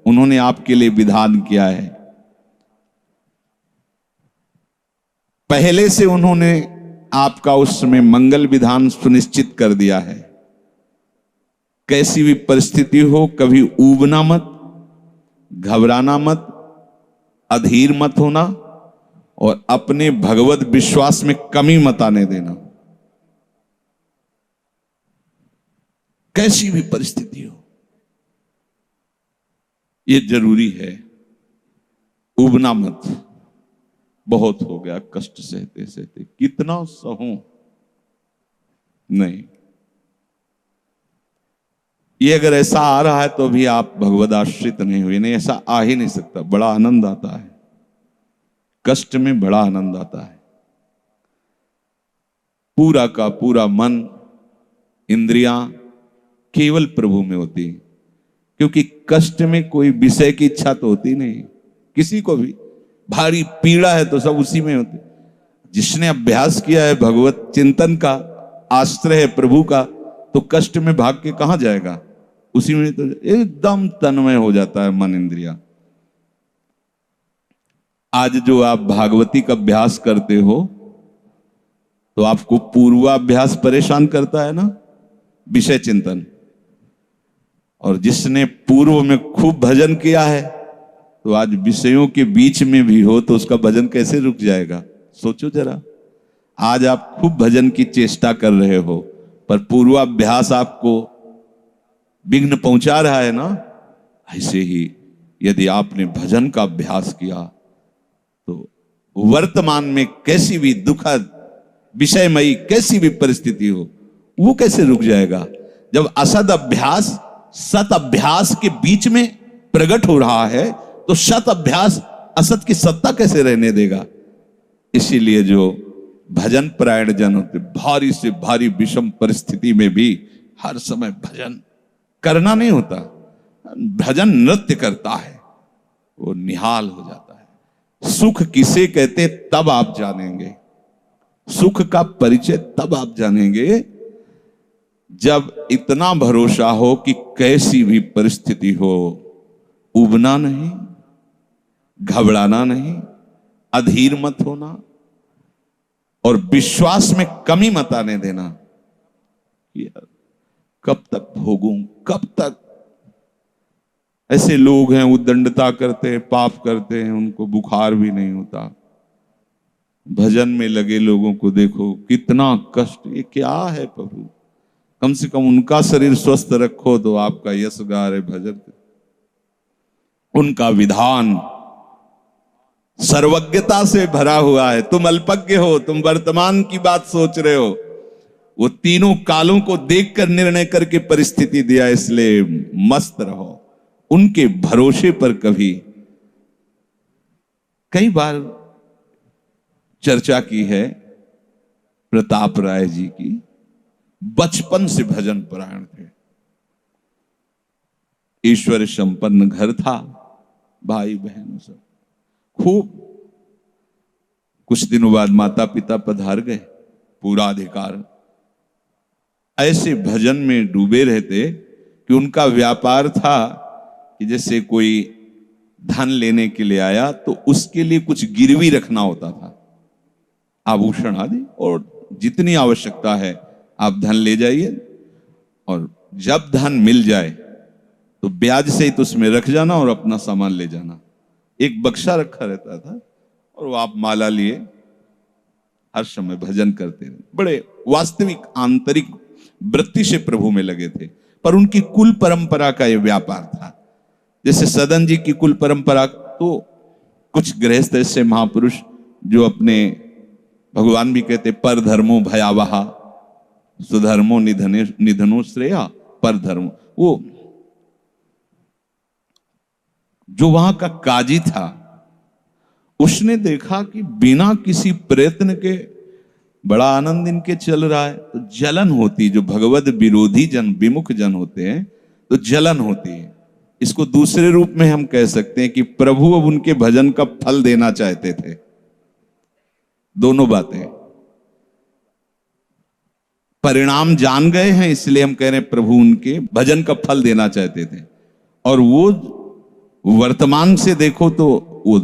उन्होंने आपके लिए विधान किया है। पहले से उन्होंने आपका उस समय मंगल विधान सुनिश्चित कर दिया है। कैसी भी परिस्थिति हो, कभी ऊबना मत, घबराना मत, अधीर मत होना और अपने भगवत विश्वास में कमी मत आने देना। कैसी भी परिस्थिति हो, यह जरूरी है। ऊबना मत। बहुत हो गया कष्ट सहते सहते, कितना सहूं। नहीं, ये अगर ऐसा आ रहा है तो भी आप भगवद आश्रित नहीं हुए। नहीं, ऐसा आ ही नहीं सकता। बड़ा आनंद आता है, कष्ट में बड़ा आनंद आता है। पूरा का पूरा मन, इंद्रियां केवल प्रभु में होती है, क्योंकि कष्ट में कोई विषय की इच्छा तो होती नहीं किसी को भी। भारी पीड़ा है तो सब उसी में होती। जिसने अभ्यास किया है भगवत चिंतन का, आश्रय है प्रभु का, तो कष्ट में भाग के कहां जाएगा? उसी में तो एकदम तन्मय हो जाता है मन, इंद्रिया। आज जो आप भागवती का अभ्यास करते हो तो आपको पूर्वाभ्यास परेशान करता है ना, विषय चिंतन। और जिसने पूर्व में खूब भजन किया है तो आज विषयों के बीच में भी हो तो उसका भजन कैसे रुक जाएगा? सोचो जरा। आज आप खूब भजन की चेष्टा कर रहे हो, पर पूर्वाभ्यास आपको विघ्न पहुंचा रहा है ना। ऐसे ही यदि आपने भजन का अभ्यास किया तो वर्तमान में कैसी भी दुखद विषयमयी कैसी भी परिस्थिति हो, वो कैसे रुक जाएगा? जब असद अभ्यास सत अभ्यास के बीच में प्रकट हो रहा है तो सत अभ्यास असत की सत्ता कैसे रहने देगा? इसीलिए जो भजन परायण जन होते, भारी से भारी विषम परिस्थिति में भी हर समय भजन करना नहीं होता, भजन नृत्य करता है, वो निहाल हो जाता है। सुख किसे कहते तब आप जानेंगे, सुख का परिचय तब आप जानेंगे जब इतना भरोसा हो कि कैसी भी परिस्थिति हो, उबना नहीं, घबराना नहीं, अधीर मत होना और विश्वास में कमी मत आने देना। यार कब तक भोगूं, कब तक? ऐसे लोग हैं उद्दंडता करते हैं, पाप करते हैं, उनको बुखार भी नहीं होता। भजन में लगे लोगों को देखो कितना कष्ट। ये क्या है प्रभु? कम से कम उनका शरीर स्वस्थ रखो तो आपका यश गा रहे भजन। उनका विधान सर्वज्ञता से भरा हुआ है। तुम अल्पज्ञ हो, तुम वर्तमान की बात सोच रहे हो। वो तीनों कालों को देखकर निर्णय करके परिस्थिति दिया, इसलिए मस्त रहो उनके भरोसे पर। कभी कई बार चर्चा की है प्रताप राय जी की, बचपन से भजन परायण थे, ईश्वर संपन्न घर था, भाई बहन सब खूब। कुछ दिनों बाद माता पिता पधार गए, पूरा अधिकार। ऐसे भजन में डूबे रहते कि उनका व्यापार था कि जैसे कोई धन लेने के लिए आया तो उसके लिए कुछ गिरवी रखना होता था, आभूषण आदि, और जितनी आवश्यकता है आप धन ले जाइए, और जब धन मिल जाए तो ब्याज सहित उसमें रख जाना और अपना सामान ले जाना। एक बक्सा रखा रहता था और वो आप माला लिए हर समय भजन करते रहे। बड़े वास्तविक आंतरिक वृत्ति से प्रभु में लगे थे। पर उनकी कुल परंपरा का यह व्यापार था। जैसे सदन जी की कुल परंपरा, तो कुछ गृहस्थ ऐसे महापुरुष जो अपने, भगवान भी कहते पर धर्मो भयावहा सुधर्मो निधनो श्रेया, पर धर्म, वो जो वहां का काजी था उसने देखा कि बिना किसी प्रयत्न के बड़ा आनंद इनके चल रहा है, तो जलन होती। जो भगवत विरोधी जन, विमुख जन होते हैं तो जलन होती है। इसको दूसरे रूप में हम कह सकते हैं कि प्रभु अब उनके भजन का फल देना चाहते थे। दोनों बातें, परिणाम जान गए हैं इसलिए हम कह रहे हैं प्रभु उनके भजन का फल देना चाहते थे। और वो वर्तमान से देखो तो वो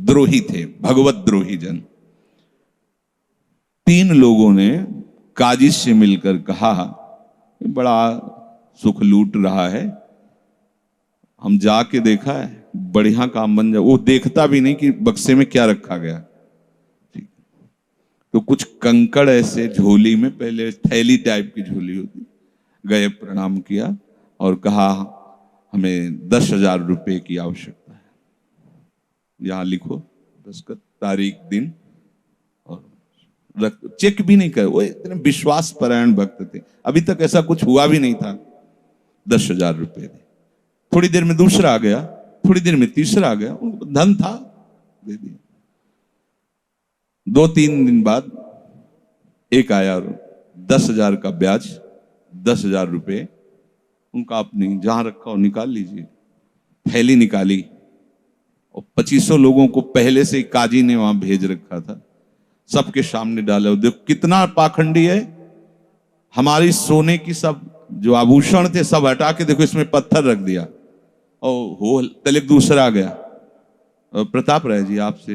द्रोही थे, भगवत द्रोही जन। 3 लोगों ने काजी से मिलकर कहा कि बड़ा सुख लूट रहा है, हम जाके देखा है, बढ़िया काम बन जाए। वो देखता भी नहीं कि बक्से में क्या रखा गया। तो कुछ कंकड़ ऐसे झोली में, पहले थैली टाइप की झोली होती, गए, प्रणाम किया और कहा हमें 10,000 रुपए की आवश्यकता है, यहां लिखो दस्तखत, तारीख, दिन, और चेक भी नहीं कर। वो इतने विश्वास परायण भक्त थे, अभी तक ऐसा कुछ हुआ भी नहीं था। 10,000 रुपए दे। थोड़ी देर में दूसरा आ गया, थोड़ी देर में तीसरा आ गया, उनको धन था, दे दिया। 2-3 दिन बाद एक आया और 10,000 का ब्याज, 10,000 रुपए उनका, अपनी जहां रखा हो निकाल लीजिए। थैली निकाली और 2500 लोगों को पहले से काजी ने वहां भेज रखा था, सबके सामने डाला। देखो कितना पाखंडी है, हमारी सोने की सब जो आभूषण थे सब हटा के देखो इसमें पत्थर रख दिया। और हो तले दूसरा आ गया, प्रताप राय जी आपसे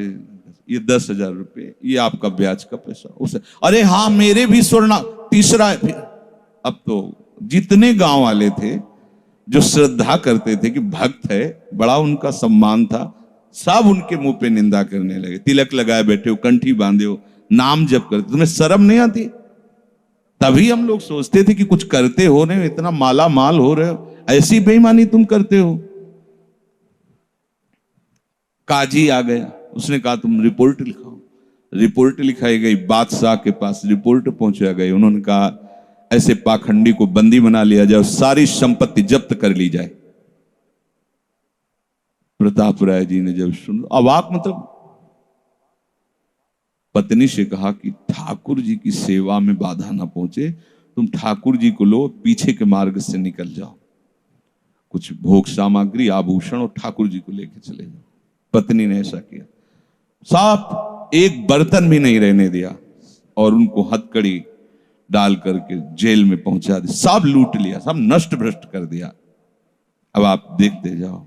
ये 10,000 रुपए, ये आपका ब्याज का पैसा। उसे अरे हाँ मेरे भी स्वर्ण। तीसरा, फिर अब तो जितने गांव वाले थे जो श्रद्धा करते थे कि भक्त है, बड़ा उनका सम्मान था, सब उनके मुंह पे निंदा करने लगे। तिलक लगाए बैठे हो, कंठी बांधे हो, नाम जप करते, तुम्हें शर्म नहीं आती? तभी हम लोग सोचते थे कि कुछ करते हो, नहीं इतना माला माल हो रहे हो, ऐसी बेईमानी तुम करते हो। काजी आ गया, उसने कहा तुम रिपोर्ट लिखाओ। रिपोर्ट लिखाई गई, बादशाह के पास रिपोर्ट पहुंचाया गई। उन्होंने कहा ऐसे पाखंडी को बंदी बना लिया जाए और सारी संपत्ति जब्त कर ली जाए। प्रताप राय जी ने जब सुन, अवाक, मतलब पत्नी से कहा कि ठाकुर जी की सेवा में बाधा ना पहुंचे, तुम ठाकुर जी को लो, पीछे के मार्ग से निकल जाओ, कुछ भोग सामग्री, आभूषण और ठाकुर जी को लेके चले जाओ। पत्नी ने ऐसा किया, साफ एक बर्तन भी नहीं रहने दिया और उनको हथकड़ी डाल करके जेल में पहुंचा दिया। सब लूट लिया, सब नष्ट भ्रष्ट कर दिया। अब आप देखते जाओ।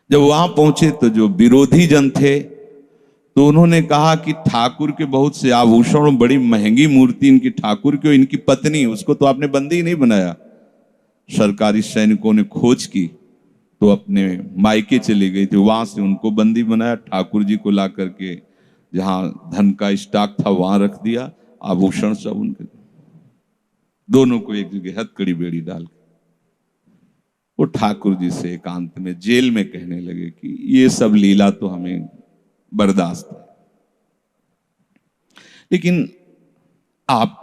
जब वहां पहुंचे तो जो विरोधी जन थे तो उन्होंने कहा कि ठाकुर के बहुत से आभूषण, बड़ी महंगी मूर्ति इनकी ठाकुर की, इनकी पत्नी, उसको तो आपने बंदी नहीं बनाया। सरकारी सैनिकों ने खोज की तो अपने मायके चली गई थी, वहां से उनको बंदी बनाया। ठाकुर जी को ला करके जहां धन का स्टॉक था वहां रख दिया, आभूषण सब उनके, दोनों को एक जगह हथकड़ी बेड़ी डाल के वो ठाकुर जी से एकांत में जेल में कहने लगे कि ये सब लीला तो हमें बर्दाश्त है, लेकिन आप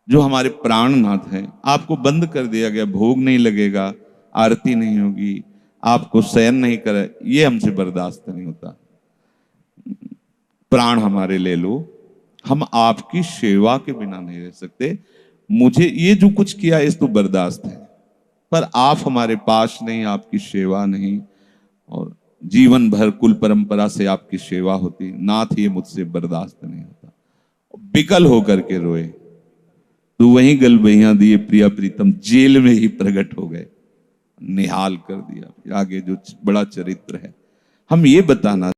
जो हमारे प्राणनाथ हैं, आपको बंद कर दिया गया, भोग नहीं लगेगा, आरती नहीं होगी, आपको शयन नहीं करे, ये हमसे बर्दाश्त नहीं होता। प्राण हमारे ले लो, हम आपकी सेवा के बिना नहीं रह सकते। मुझे ये जो कुछ किया इस तो बर्दाश्त है, पर आप हमारे पास नहीं, आपकी सेवा नहीं, और जीवन भर कुल परंपरा से आपकी सेवा होती, नाथ ये मुझसे बर्दाश्त नहीं होता। बिकल होकर के रोए, तो वही गलबैया दिए प्रिया प्रीतम जेल में ही प्रकट हो गए, निहाल कर दिया। आगे जो बड़ा चरित्र है, हम ये बताना